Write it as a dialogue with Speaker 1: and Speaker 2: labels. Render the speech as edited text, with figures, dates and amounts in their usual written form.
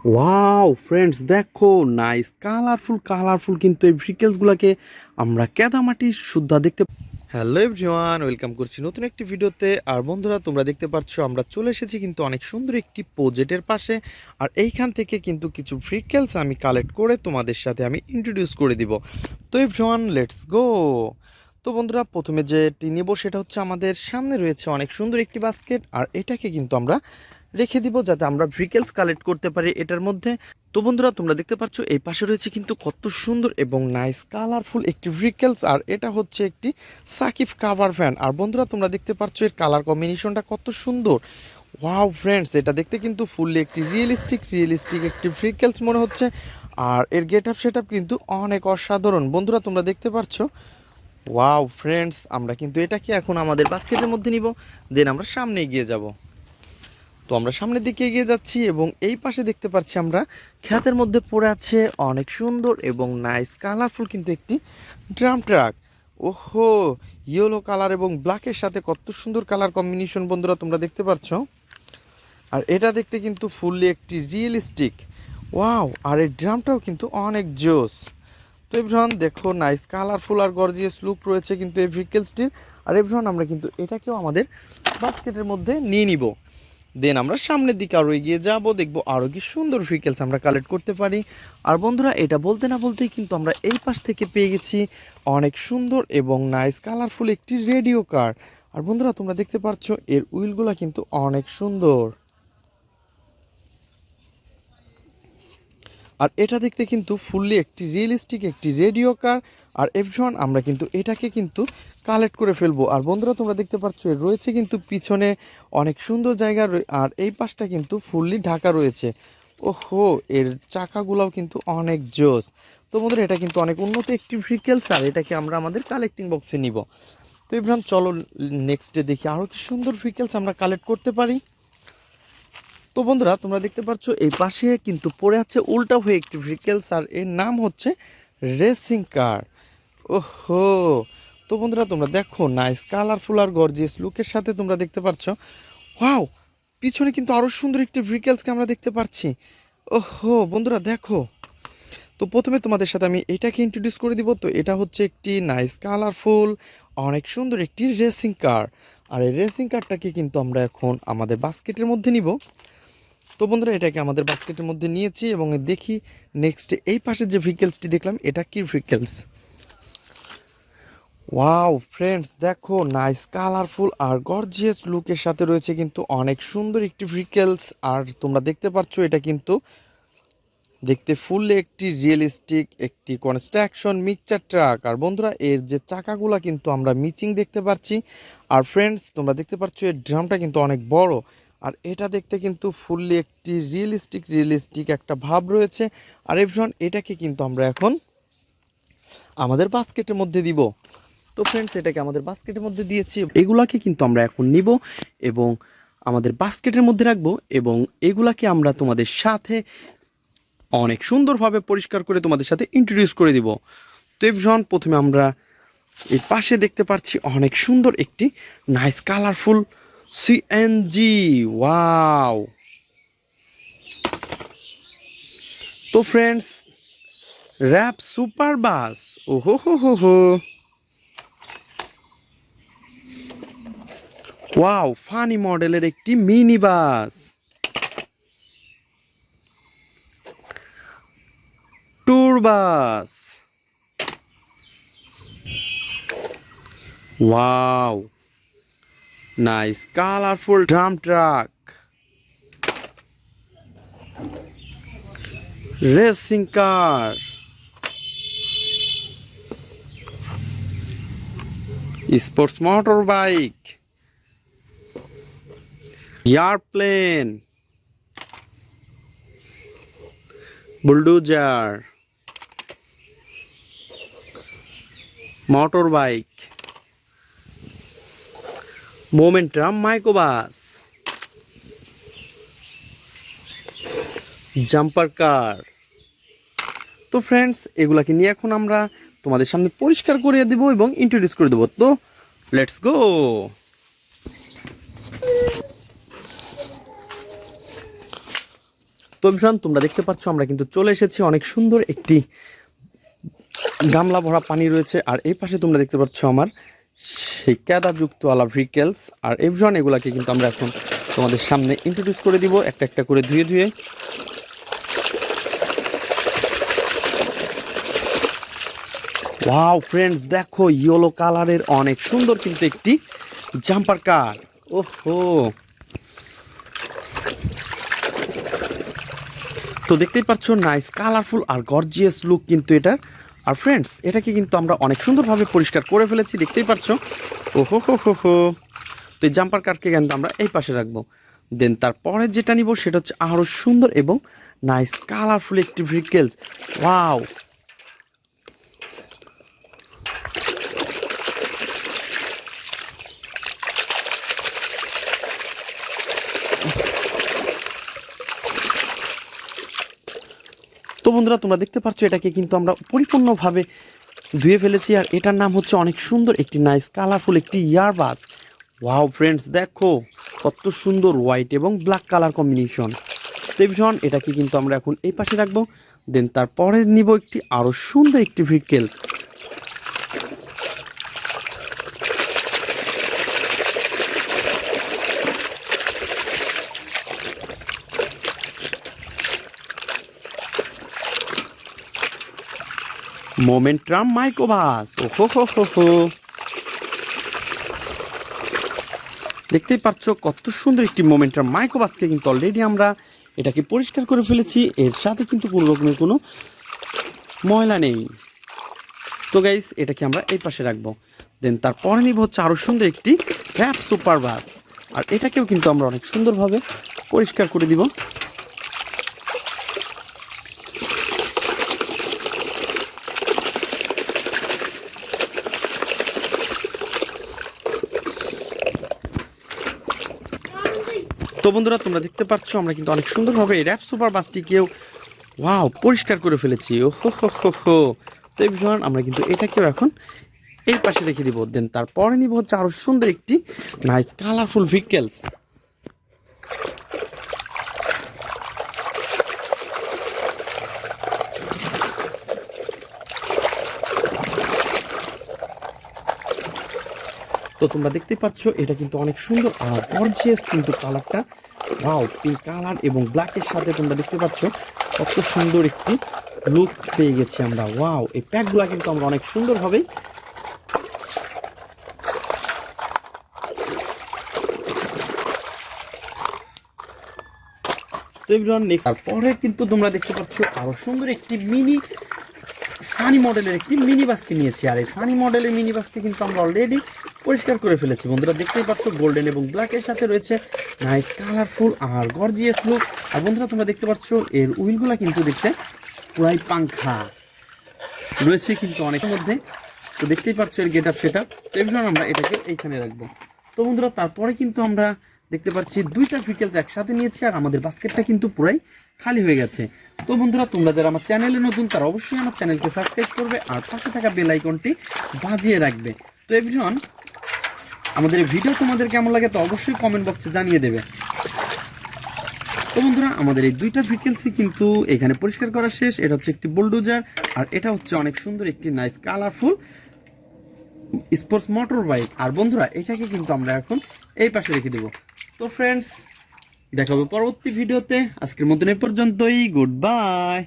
Speaker 1: Wow friends, দেখো nice colourful colourful কিন্তু এই ভেহিকেলসগুলোকে আমরা কাদামাটি শুদ্ধা দেখতে। হ্যালো এভরিওয়ান, ওয়েলকাম করছি নতুন একটি ভিডিওতে। আর বন্ধুরা, তোমরা দেখতে পাচ্ছ আমরা চলে এসেছি কিন্তু অনেক সুন্দর একটি প্রজেক্টের পাশে। আর এইখান থেকে কিন্তু কিছু ভেহিকেলস আমি কালেক্ট করে তোমাদের সাথে আমি ইন্ট্রোডিউস করে দিব। তো এভরিওয়ান, লেটস গো। তো বন্ধুরা, প্রথমে যেটি নেব সেটা হচ্ছে আমাদের সামনে রয়েছে অনেক সুন্দর একটি বাস্কেট। আর এটাকে কিন্তু আমরা রেখে দিব যাতে আমরা ভেহিকেলস কালেক্ট করতে পারি এটার মধ্যে। তো বন্ধুরা, তোমরা দেখতে পাচ্ছ এই পাশে রয়েছে কিন্তু কত সুন্দর এবং নাইস কালারফুল একটি ভেহিকেলস। আর এটা হচ্ছে একটি সাকিব কাভার ভ্যান। আর বন্ধুরা, তোমরা দেখতে পাচ্ছ এর কালার কম্বিনেশনটা কত সুন্দর। ওয়াও ফ্রেন্ডস, এটা দেখতে কিন্তু ফুললি একটি রিয়েলিস্টিক একটি ভেহিকেলস মনে হচ্ছে। আর এর গেট আপ সেট আপ কিন্তু অনেক অসাধারণ। বন্ধুরা, তোমরা দেখতে পাচ্ছ। ওয়াও ফ্রেন্ডস, আমরা কিন্তু এটাকে এখন আমাদের বাস্কেটের মধ্যে নিব, দেন আমরা সামনে এগিয়ে যাব। তো আমরা সামনের দিকে এগিয়ে যাচ্ছি এবং এই পাশে দেখতে পাচ্ছি আমরা ক্ষেতের মধ্যে পড়ে আছে অনেক সুন্দর এবং নাইস কালারফুল কিন্তু একটি ড্রাম ট্রাক। ওহো, ইয়েলো কালার এবং ব্ল্যাকের সাথে কত সুন্দর কালার কম্বিনেশন বন্ধুরা, তোমরা দেখতে পাচ্ছ। আর এটা দেখতে কিন্তু ফুললি একটি রিয়েলিস্টিক। ওয়াও, আর এই ড্রামটাও কিন্তু অনেক জোস। তো এভরিওয়ান দেখো, নাইস কালারফুল আর গর্জিয়াস লুক রয়েছে কিন্তু এই ভেহিকেলসটির। আর এভরিওয়ান, আমরা কিন্তু এটাকেও আমাদের বাস্কেটের মধ্যে নিয়ে নিব, দেন আমরা সামনের দিকে আরও এগিয়ে যাব, দেখব আরও কি সুন্দর ভেহিকেলস আমরা কালেক্ট করতে পারি। আর বন্ধুরা, এটা বলতে না বলতেই কিন্তু আমরা এই পাশ থেকে পেয়ে গেছি অনেক সুন্দর এবং নাইস কালারফুল একটি রেডিও কার। আর বন্ধুরা, তোমরা দেখতে পাচ্ছ এর উইলগুলা কিন্তু অনেক সুন্দর। আর এটা দেখতে কিন্তু ফুললি একটি রিয়েলিস্টিক একটি রেডিও কার। আর এভরিওয়ান, আমরা কিন্তু এটাকে কিন্তু কালেক্ট করে ফেলবো। আর বন্ধুরা, তোমরা দেখতে পাচ্ছ এর রয়েছে কিন্তু পিছনে অনেক সুন্দর জায়গা, আর এই পাশটা কিন্তু ফুললি ঢাকা রয়েছে। ওহো, এর চাকাগুলোও কিন্তু অনেক জোস। তো বন্ধুরা, এটা কিন্তু অনেক উন্নত একটি ভেহিকেলস। আর এটাকে আমরা আমাদের কালেক্টিং বক্সে নিব। তো এভরিওয়ান, চলো নেক্সট ডে দেখি আরও কি সুন্দর ভেহিকেলস আমরা কালেক্ট করতে পারি। তো বন্ধুরা, তোমরা দেখতে পাচ্ছ এই পাশে কিন্তু পড়ে আছে উল্টা হয়ে একটি ভেহিকেলস। আর এর নাম হচ্ছে রেসিং কার। ওহো, তো বন্ধুরা, তোমরা দেখো নাইস কালারফুল আর গর্জিয়াস লুকের সাথে তোমরা দেখতে পাচ্ছ। ওয়াও, পিছনে কিন্তু আরও সুন্দর একটি ভেহিকেলসকে আমরা দেখতে পাচ্ছি। ওহো বন্ধুরা, দেখো। তো প্রথমে তোমাদের সাথে আমি এটাকে ইন্ট্রোডিউস করে দিব। তো এটা হচ্ছে একটি নাইস কালারফুল অনেক সুন্দর একটি রেসিং কার। আর এই রেসিং কারটাকে কিন্তু আমরা এখন আমাদের বাস্কেটের মধ্যে নিব। তো বন্ধুরা, এটাকে আমাদের বাস্কেটের মধ্যে নিয়েছি এবং দেখি নেক্সট এই পাশে যে ভেহিকেলসটি দেখলাম এটা কি ভেহিকেলস। ওয়াও ফ্রেন্ডস, দেখো নাইস কালারফুল আর গর্জিয়াস লুকের সাথে রয়েছে কিন্তু অনেক সুন্দর একটি ভেহিকেলস। আর তোমরা দেখতে পাচ্ছ এটা কিন্তু দেখতে ফুললি একটি রিয়েলিস্টিক একটি কনস্ট্রাকশন মিক্সচার ট্রাক। আর বন্ধুরা, এর যে চাকাগুলা কিন্তু আমরা মিচিং দেখতে পাচ্ছি। আর ফ্রেন্ডস, তোমরা দেখতে পাচ্ছ এর ড্রামটা কিন্তু অনেক বড়। আর এটা দেখতে কিন্তু ফুললি একটি রিয়েলিস্টিক একটা ভাব রয়েছে। আর এভরিওয়ান, এটাকে কিন্তু আমরা এখন আমাদের বাস্কেটের মধ্যে দিব। তো ফ্রেন্ডস, এটাকে আমাদের বাস্কেটের মধ্যে দিয়েছি, এগুলাকে কিন্তু আমরা এখন নিব এবং আমাদের বাস্কেটের মধ্যে রাখবো। এবং এগুলাকে আমরা তোমাদের সাথে অনেক সুন্দরভাবে পরিষ্কার করে তোমাদের সাথে ইন্ট্রোডিউস করে দিব। তো এভরিওয়ান, প্রথমে আমরা এই পাশে দেখতে পাচ্ছি অনেক সুন্দর একটি নাইস কালারফুল সিএনজি। ওয়াও। তো ফ্রেন্ডস, র্যাপ সুপার বাস। ওহো হো হো হো। ওয়াও, ফানি মডেলের একটি mini bus. Tour bus. Wow, nice colourful drum truck. Racing car. Sports motor bike. Aeroplane. Bulldozer. Motor bike. Momentum microbus. Jumper car. তো friends, এগুলাকে নিয়ে এখন আমরা তোমাদের সামনে পরিষ্কার করে দেবো এবং ইন্ট্রোডিউস করে দেবো। তো লেটস গো। তো এভরিওয়ান, তোমরা দেখতে পাচ্ছ আমরা কিন্তু চলে এসেছি, অনেক সুন্দর একটি গামলা ভরা পানি রয়েছে। আর এই পাশে তোমরা দেখতে পাচ্ছ আমার সেই ক্যাদাযুক্ত আলা ভেহিকেলস। আর এভরিওয়ান, এগুলাকে কিন্তু আমরা এখন তোমাদের সামনে ইন্ট্রোডিউস করে দিব একটা একটা করে ধুয়ে ধুয়ে। ওয়াও ফ্রেন্ডস, দেখো ইয়েলো কালারের অনেক সুন্দর কিন্তু একটি জাম্পার কার। ওহো, তো দেখতেই পাচ্ছ নাইস কালারফুল আর গর্জিয়াস লুক কিন্তু এটার। আর ফ্রেন্ডস, এটাকে কিন্তু আমরা অনেক সুন্দরভাবে পরিষ্কার করে ফেলেছি, দেখতেই পাচ্ছ। ওহো হো হো হো, তো এই জাম্পার কারকে কিন্তু আমরা এই পাশে রাখবো। দেন তারপরে যেটা নিব সেটা হচ্ছে আরও সুন্দর এবং নাইস কালারফুল একটি ভেহিকেলস। ওয়াও, তো বন্ধুরা তোমরা দেখতে পাচ্ছ এটাকে কিন্তু আমরা পরিপূর্ণভাবে ধুয়ে ফেলেছি। আর এটার নাম হচ্ছে অনেক সুন্দর একটি নাইস কালারফুল একটি ইয়ারবাস। ওয়াও ফ্রেন্ডস, দেখো কত সুন্দর হোয়াইট এবং ব্ল্যাক কালার কম্বিনেশন। তো ভীষণ, এটাকে কিন্তু আমরা এখন এই পাশে রাখবো। দেন তারপরে নিব একটি আরও সুন্দর একটি ভেহিকেলস। Momentum microbus. ওহো হো হো হো, দেখতেই পাচ্ছ কত সুন্দর একটি মোমেন্টাম মাইক্রোবাসকে কিন্তু অলরেডি আমরা এটাকে পরিষ্কার করে ফেলেছি। এর সাথে কিন্তু কোনো রকমের কোনো ময়লা নেই। তো গাইস, এটাকে আমরা এই পাশে রাখবো। দেন তারপরে নিব হচ্ছে আরও সুন্দর একটি র্যাপ সুপার বাস। আর এটাকেও কিন্তু আমরা অনেক সুন্দরভাবে পরিষ্কার করে দিব। তো বন্ধুরা তোমরা দেখতে পাচ্ছ আমরা কিন্তু অনেক সুন্দরভাবে এই র্যাপ সুপার বাসটিকেও ওয়াও পরিষ্কার করে ফেলেছি। ও হো হো হো হো, তো এই বিষয় আমরা কিন্তু এটাকেও এখন এই পাশে রেখে দিব। দেন তারপরে নিব হচ্ছে আরও সুন্দর একটি নাইস কালারফুল ভেহিকেলস। তো তোমরা দেখতে পাচ্ছ এটা কিন্তু অনেক সুন্দর আর গর্জিয়াস কিন্তু কালারটা। ওয়াও, পিঙ্ক কালার এবং ব্ল্যাকের সাথে তোমরা দেখতে পাচ্ছ কত সুন্দর একটি লুক পেয়ে গেছি আমরা। ওয়াও, এই প্যাকগুলা কিন্তু আমরা অনেক সুন্দরভাবে তারপরে কিন্তু তোমরা দেখতে পাচ্ছ আরো সুন্দর একটি মিনি ফানি মডেলের একটি মিনি বাসকে নিয়েছি। আর এই ফানি মডেলের মিনি বাসকে কিন্তু আমরা অলরেডি পরিষ্কার করে ফেলেছি। বন্ধুরা দেখতেই পাচ্ছ গোল্ডেন এবং ব্ল্যাকের সাথে রয়েছে নাইস কালারফুল আর গর্জিয়াস লুক। আর বন্ধুরা তোমরা দেখতে পাচ্ছ এর উইলগুলা কিন্তু দেখতে পুরাই পাংখা রয়েছে কিন্তু অনেকের মধ্যে। তো দেখতেই পাচ্ছ এর গেট আপ সেট আপ। তো এই জন্য আমরা এটাকে এইখানে রাখবো। তো বন্ধুরা তারপরে কিন্তু আমরা দেখতে পাচ্ছি দুইটা ভেহিকেলস একসাথে নিয়েছি আর আমাদের বাস্কেটটা কিন্তু পুরাই খালি হয়ে গেছে। তো বন্ধুরা তোমরা যারা আমার চ্যানেলে নতুন তারা অবশ্যই আমার চ্যানেলকে সাবস্ক্রাইব করবে আর পাশে থাকা বেল আইকনটি বাজিয়ে রাখবে। তো এভরিওয়ান, আমাদের এই ভিডিও তোমাদের কেমন লাগে তো অবশ্যই কমেন্ট বক্সে জানিয়ে দেবে। তো বন্ধুরা আমাদের এই দুইটা ভেহিকেলসই কিন্তু এখানে পরিষ্কার করা শেষ। এটা হচ্ছে একটি বুলডোজার আর এটা হচ্ছে অনেক সুন্দর একটি nice colourful sports motor bike. আর বন্ধুরা এটাকে কিন্তু আমরা এখন এই পাশে রেখে দেব। তো ফ্রেন্ডস, দেখা হবে পরবর্তী ভিডিওতে। আজকের মতন এই পর্যন্তই, গুড বাই।